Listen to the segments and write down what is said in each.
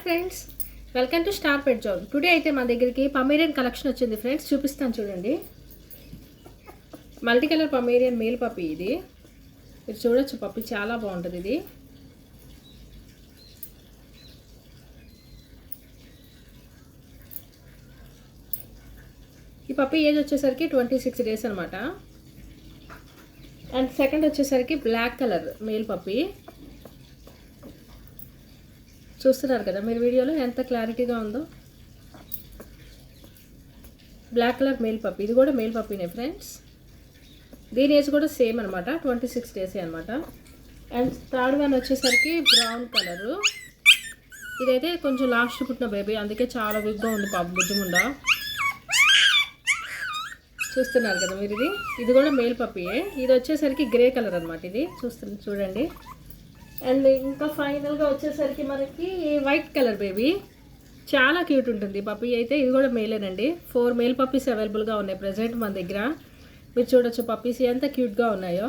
Friends, welcome to Star Pet Zone. Today అయితే మా దగ్గరికి పమేరియన్ కలెక్షన్ వచ్చింది ఫ్రెండ్స్. చూపిస్తాను చూడండి. Multi colour Pomeranian male puppy ఇది. మీరు చూడొచ్చు, పప్పి చాలా బాగుంటుంది ఇది. ఈ పప్పి ఏజ్ వచ్చేసరికి 26 days అనమాట. అండ్ సెకండ్ వచ్చేసరికి బ్లాక్ కలర్ మేల్ పప్పి. చూస్తున్నారు కదా మీరు వీడియోలో ఎంత క్లారిటీగా ఉందో. బ్లాక్ కలర్ మేల్ పప్పి, ఇది కూడా మేల్ పప్పీనే ఫ్రెండ్స్. దీని ఏజ్ కూడా సేమ్ అనమాట, 26 days అనమాట. అండ్ థర్డ్ వన్ వచ్చేసరికి బ్రౌన్ కలరు. ఇదైతే కొంచెం లాస్ట్ పుట్టిన బేబీ, అందుకే చాలా వీక్గా ఉంది పాప బుజ్జిముండా. చూస్తున్నారు కదా మీరు, ఇది కూడా మేల్ పప్పీయే. ఇది వచ్చేసరికి గ్రే కలర్ అనమాట. ఇది చూడండి. అండ్ ఇంకా ఫైనల్గా వచ్చేసరికి మనకి వైట్ కలర్ బేబీ, చాలా క్యూట్ ఉంటుంది పప్పీ అయితే. ఇది కూడా మేలేనండి. 4 మేల్ పప్పీస్ అవైలబుల్గా ఉన్నాయి ప్రజెంట్ మన దగ్గర. మీరు చూడొచ్చు పప్పీస్ ఎంత క్యూట్గా ఉన్నాయో.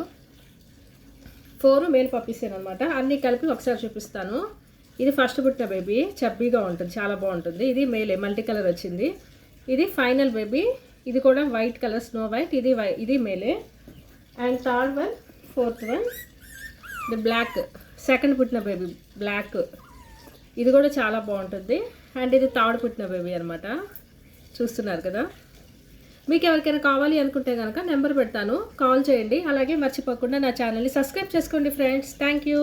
4 మేల్ పప్పీస్ అనమాట. అన్నీ కలిపి ఒకసారి చూపిస్తాను. ఇది ఫస్ట్ పుట్టిన బేబీ, చబ్బీగా ఉంటుంది, చాలా బాగుంటుంది. ఇది మేలే, మల్టీ కలర్ వచ్చింది. ఇది ఫైనల్ బేబీ, ఇది కూడా వైట్ కలర్, స్నో వైట్. ఇది మేలే. And third one, fourth one, ఇది బ్లాక్, సెకండ్ పుట్టిన బేబీ బ్లాక్. ఇది కూడా చాలా బాగుంటుంది. అండ్ ఇది థర్డ్ పుట్టిన బేబీ అనమాట. చూస్తున్నారు కదా. మీకు ఎవరికైనా కావాలి అనుకుంటే కనుక నెంబర్ పెడతాను, కాల్ చేయండి. అలాగే మర్చిపోకుండా నా ఛానల్ని సబ్స్క్రైబ్ చేసుకోండి ఫ్రెండ్స్. Thank you.